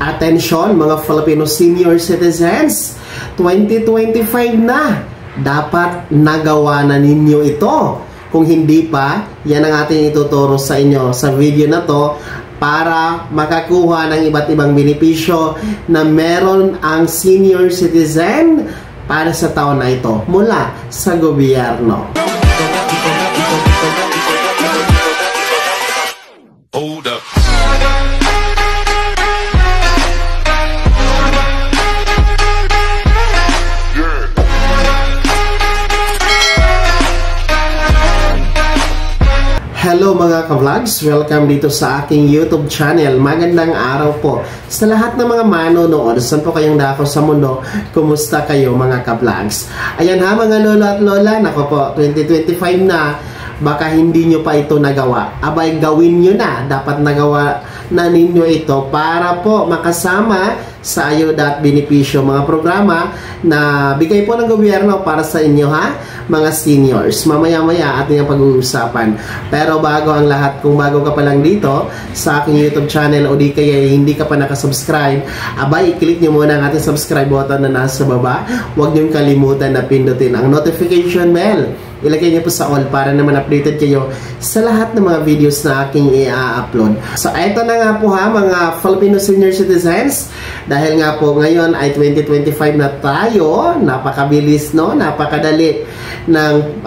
Atensyon mga Filipino senior citizens, 2025 na. Dapat nagawa na ninyo ito. Kung hindi pa, yan ang ating ituturo sa inyo sa video na to para makakuha ng iba't ibang benepisyo na meron ang senior citizen para sa taon na ito mula sa gobyerno. Hold up. Hello mga ka-vlogs! Welcome dito sa aking YouTube channel. Magandang araw po sa lahat ng mga manonood. Saan po kayong dako sa mundo? Kumusta kayo mga ka-vlogs? Ayan ha mga lolo at lola, nako po, 2025 na. Baka hindi nyo pa ito nagawa. Abay, gawin nyo na. Dapat nagawa na ninyo ito para po makasama sa ayuda at benepisyo mga programa na bigay po ng gobyerno para sa inyo ha, mga seniors. Mamaya-maya ating ang pag-uusapan. Pero bago ang lahat, kung bago ka pa lang dito sa aking YouTube channel o di kaya hindi ka pa nakasubscribe, abay, i-click nyo muna ang ating subscribe button na nasa baba. Huwag nyo kalimutan na pindutin ang notification bell. Ilagay niyo po sa all para naman updated kayo sa lahat ng mga videos na aking i-upload. So, eto na nga po ha, mga Filipino senior citizens. Dahil nga po ngayon ay 2025 na tayo. Napakabilis, no? Napakadali ng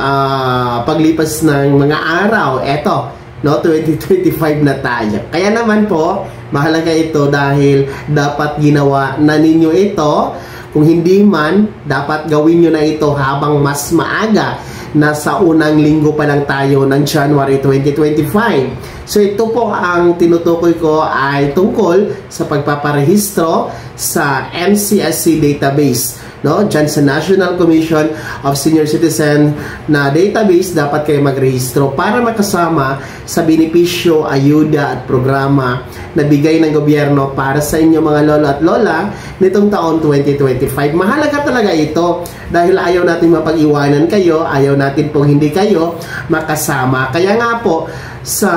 paglipas ng mga araw. Eto, no? 2025 na tayo. Kaya naman po, mahalaga ito dahil dapat ginawa na ninyo ito. Kung hindi man, dapat gawin nyo na ito habang mas maaga. Nasa unang linggo pa lang tayo ng January 2025. So ito po ang tinutukoy ko ay tungkol sa pagpaparehistro sa NCSC database. No? Diyan sa National Commission of Senior Citizen na database, dapat kayo magrehistro para makasama sa benepisyo, ayuda at programa na bigay ng gobyerno para sa inyo mga lolo at lola nitong taon 2025. Mahalaga talaga ito dahil ayaw natin mapag-iwanan kayo, ayaw natin pong hindi kayo makasama. Kaya nga po, sa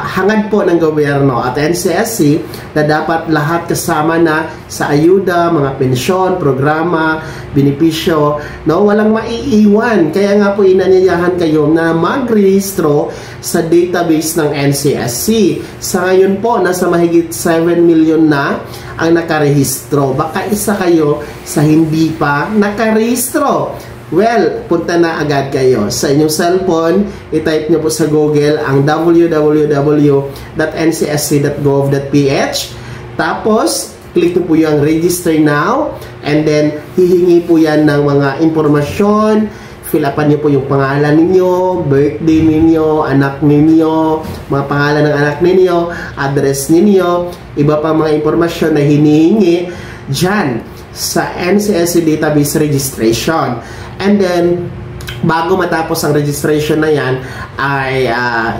hangad po ng gobyerno at NCSC na dapat lahat kasama na sa ayuda, mga pensyon, programa, benepisyo, no? Walang maiiwan. Kaya nga po inanyayahan kayo na magrehistro sa database ng NCSC. Sa ngayon po, nasa mahigit 7 million na ang nakarehistro. Baka isa kayo sa hindi pa nakarehistro. Well, punta na agad kayo sa inyong cellphone, i-type nyo po sa Google ang www.ncsc.gov.ph, tapos click nyo po yung register now, and then hihingi po yan ng mga impormasyon. Fill upan nyo po yung pangalan ninyo, birthday ninyo, anak ninyo, mga pangalan ng anak ninyo, address ninyo, iba pa mga impormasyon na hinihingi dyan sa NCSC database registration. And then, bago matapos ang registration na yan, ay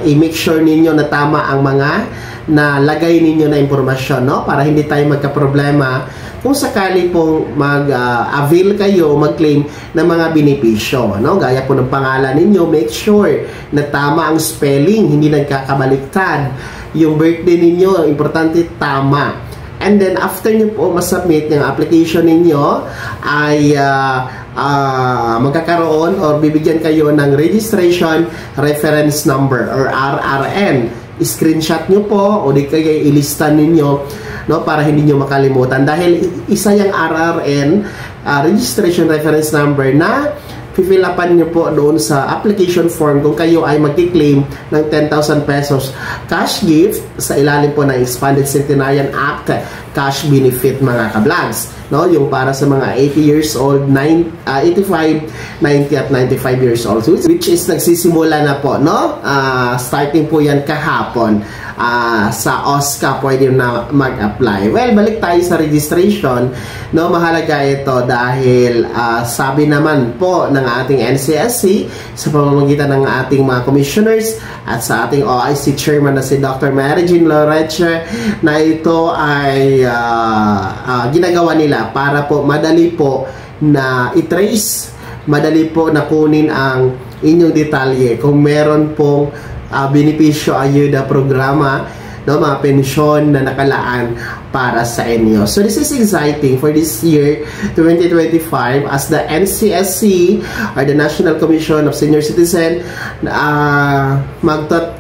i-make sure ninyo na tama ang mga nalagay ninyo na impormasyon, no? Para hindi tayo magka-problema kung sakali pong mag-avail kayo, mag-claim ng mga benepisyo, no? Gaya po ng pangalan ninyo, make sure na tama ang spelling, hindi nagkakabaliktad. Yung birthday ninyo, importante tama. And then, after nyo po masubmit yung application ninyo, ay magkakaroon or bibigyan kayo ng registration reference number or RRN. Screenshot nyo po o di kaya ilistan ninyo, no, para hindi nyo makalimutan. Dahil isa yung RRN, registration reference number, na fill upan nyo po doon sa application form kung kayo ay magki-claim ng 10,000 pesos cash gift sa ilalim po ng Expanded Centenarian Act cash benefit mga ka-vlogs, no? Yung para sa mga 80 years old, 85, 90 at 95 years old, which is nagsisimula na po, no? Starting po yan kahapon. Sa OSCA pwede na mag-apply. Well, balik tayo sa registration, no? Mahalaga ito dahil sabi naman po ng ating NCSC sa pamamagitan ng ating mga commissioners at sa ating OIC chairman na si Dr. Mary Jean Loreche, na ito ay ginagawa nila para po madali po na i-trace, madali po na kunin ang inyong detalye kung meron pong benepisyo, ayuda, programa no, mga pensyon na nakalaan para sa inyo. So this is exciting for this year 2025 as the NCSC or the National Commission of Senior Citizen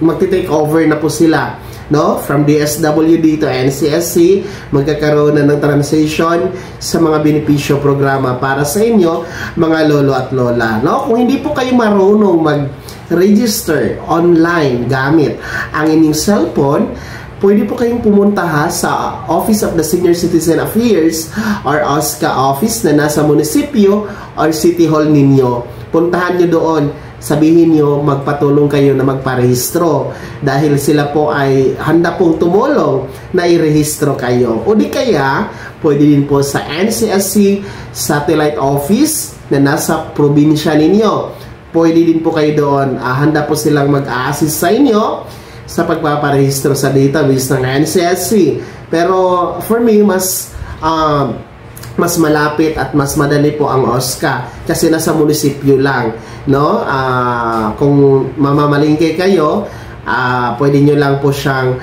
magti-take over na po sila, no, from DSWD to NCSC. Magkakaroon na ng transition sa mga benepisyo programa para sa inyo, mga lolo at lola, no? Kung hindi po kayo marunong mag-register online gamit ang inyong cellphone, pwede po kayong pumunta sa Office of the Senior Citizen Affairs or OSCA office na nasa munisipyo or city hall ninyo. Puntahan nyo doon, sabihin nyo magpatulong kayo na magparehistro dahil sila po ay handa pong tumulong na irehistro kayo. O di kaya, pwede din po sa NCSC Satellite Office na nasa probinsya ninyo. Pwede din po kayo doon. Handa po silang mag-a-assist sa inyo sa pagpaparehistro sa database ng NCSC. Pero for me, mas malapit at mas madali po ang OSCA kasi nasa munisipyo lang, no? Kung mamamalingke kayo, pwede nyo lang po siyang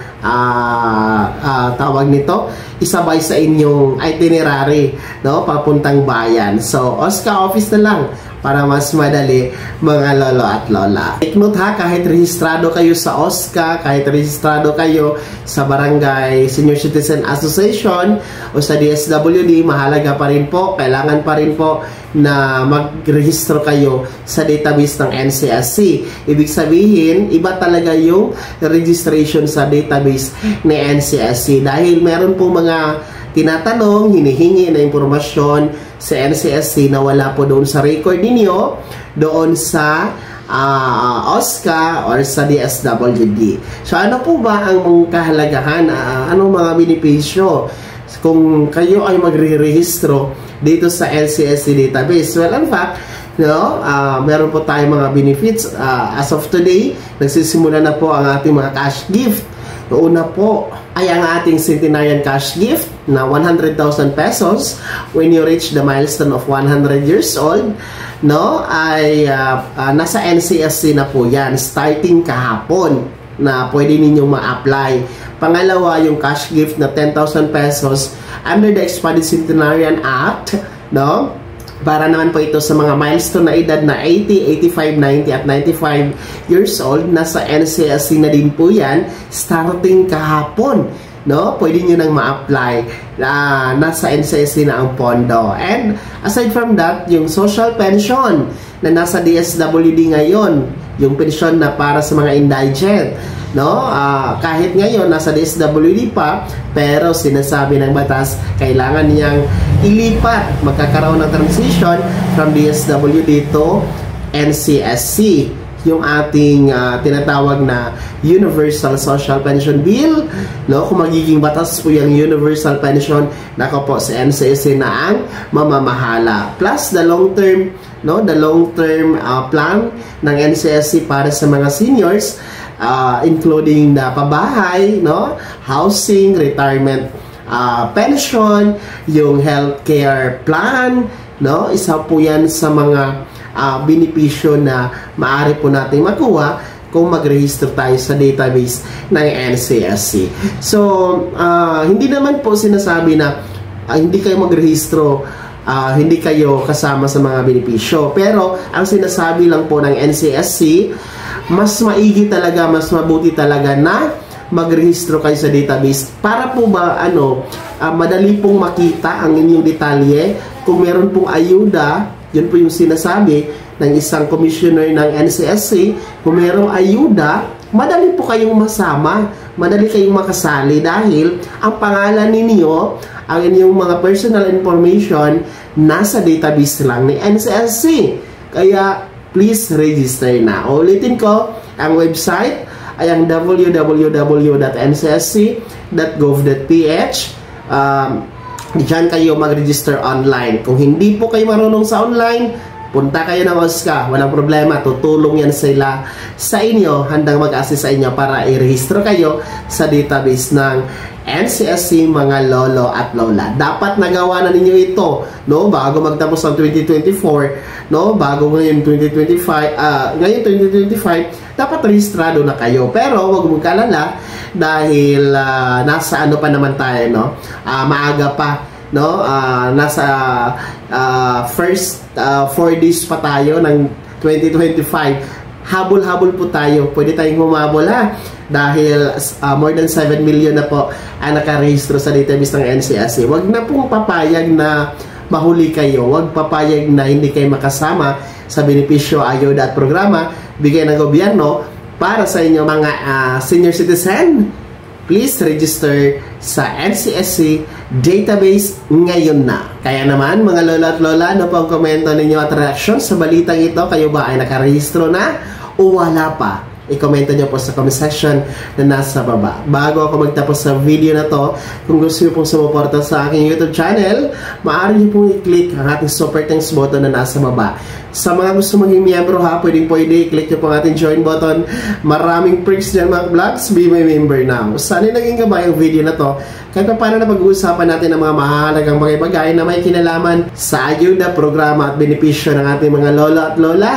tawag nito, isabay sa inyong itinerary, no, papuntang bayan. So OSCA office na lang para mas madali, mga lolo at lola. Take note ha, kahit rehistrado kayo sa OSCA, kahit rehistrado kayo sa Barangay Senior Citizen Association o sa DSWD, mahalaga pa rin po, kailangan pa rin po na magrehistro kayo sa database ng NCSC. Ibig sabihin, iba talaga yung registration sa database ni NCSC dahil meron po mga tinatanong, hinihingi na impormasyon sa NCSC na wala po doon sa record ninyo, doon sa OSCA or sa DSWD. So ano po ba ang kahalagahan? Anong mga benepisyo kung kayo ay magre-rehistro dito sa NCSC database? Well, in fact, no, meron po tayong mga benefits. As of today, nagsisimula na po ang ating mga cash gift. Una po ay ang ating centenarian cash gift na 100,000 pesos when you reach the milestone of 100 years old, no, ay nasa NCSC na po yan starting kahapon na pwede ninyong ma-apply. Pangalawa, yung cash gift na 10,000 pesos under the Expanded Centenarian Act, no, para naman po ito sa mga milestone na edad na 80, 85, 90 at 95 years old. Nasa NCSC na din po yan starting kahapon, no? Pwede nyo nang ma-apply. Nasa NCSC na ang pondo. And aside from that, yung social pension na nasa DSWD ngayon, yung pensyon na para sa mga indigent, no? Kahit ngayon nasa DSWD pa, pero sinasabi ng batas kailangan niyang ilipat, magkakaroon ng transition from DSWD to NCSC, yung ating tinatawag na Universal Social Pension Bill, no? Kung magiging batas po yung Universal Pension, nako po sa NCSC na ang mamamahala. Plus the long term, no, the long term plan ng NCSC para sa mga seniors, including na pabahay, no, housing, retirement pension, yung healthcare plan, no, isa po yan sa mga benepisyo na maaari po natin makuha kung mag-register tayo sa database ng NCSC. So, hindi naman po sinasabi na hindi kayo mag-rehistro, hindi kayo kasama sa mga benepisyo. Pero, ang sinasabi lang po ng NCSC, mas maigi talaga, mas mabuti talaga na magrehistro kayo sa database para po ba madali pong makita ang inyong detalye. Kung meron pong ayuda, yun po yung sinasabi ng isang commissioner ng NCSC, kung merong ayuda, madali po kayong masama, madali kayong makasali dahil ang pangalan ninyo, ang inyong mga personal information nasa database lang ni NCSC. Kaya please register na. Ulitin ko, ang website ay ang www.ncsc.gov.ph. Diyan kayo mag-register online. Kung hindi po kayo marunong sa online, punta kayo ng OSCA, walang problema, tutulong yan sila sa inyo, handang mag-assist sa inyo para i-rehistro kayo sa database ng NCSC, mga lolo at lola. Dapat nagawa na ninyo ito, no, bago magtapos ang 2024, no, bago ngayon 2025, ngayon 2025, dapat rehistrado na kayo. Pero wag mong kalala dahil nasa ano pa naman tayo, no? Maaga pa, no? Nasa first 4 days pa tayo ng 2025. Habol-habol po tayo. Pwede tayong humabol, ha? Dahil more than 7 million na po ang nakarehistro sa database ng NCSC. Huwag na pong papayag na mahuli kayo. Huwag papayag na hindi kayo makasama sa benepisyo, ayuda at programa bigay ng gobyerno para sa inyo mga senior citizen. Please register sa NCSC database ngayon na. Kaya naman, mga lola at lola, ano po ang komento ninyo at reaction sa balitang ito? Kayo ba ay nakarehistro na o wala pa? I-komento nyo po sa comment section na nasa baba. Bago ako magtapos sa video na to, kung gusto nyo pong sumuporta sa aking YouTube channel, maaari nyo pong i-click ang ating super thanks button na nasa baba. Sa mga gusto maging miyembro, ha, pwede i-click nyo po ang ating join button. Maraming perks dyan mga vlogs. Be my member now. Sana naging gabay ang video na to. Kahit pa paano na pag-uusapan natin ang mga mahalagang bagay-bagay na may kinalaman sa ayuda, programa at benepisyo ng ating mga lola at lola.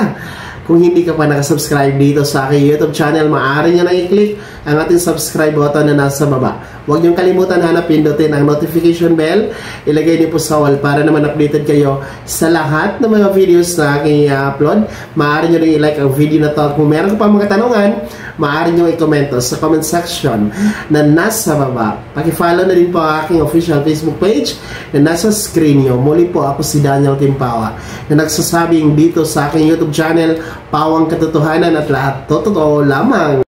Kung hindi ka pa nakasubscribe dito sa aking YouTube channel, maaari nyo na i-click ang ating subscribe button na nasa baba. Huwag nyo kalimutan pindutin ang notification bell. Ilagay niyo po sa all para naman updated kayo sa lahat ng mga videos na aking upload. Maaari nyo rin i-like ang video na to. Kung meron pa mga tanungan, maaari nyo i-komento sa comment section na nasa baba. Paki-follow na din po ang aking official Facebook page na nasa screen nyo. Muli po, ako si Daniel Timpawa na nagsasabing dito sa aking YouTube channel, pawang katotohanan at lahat totoo lamang.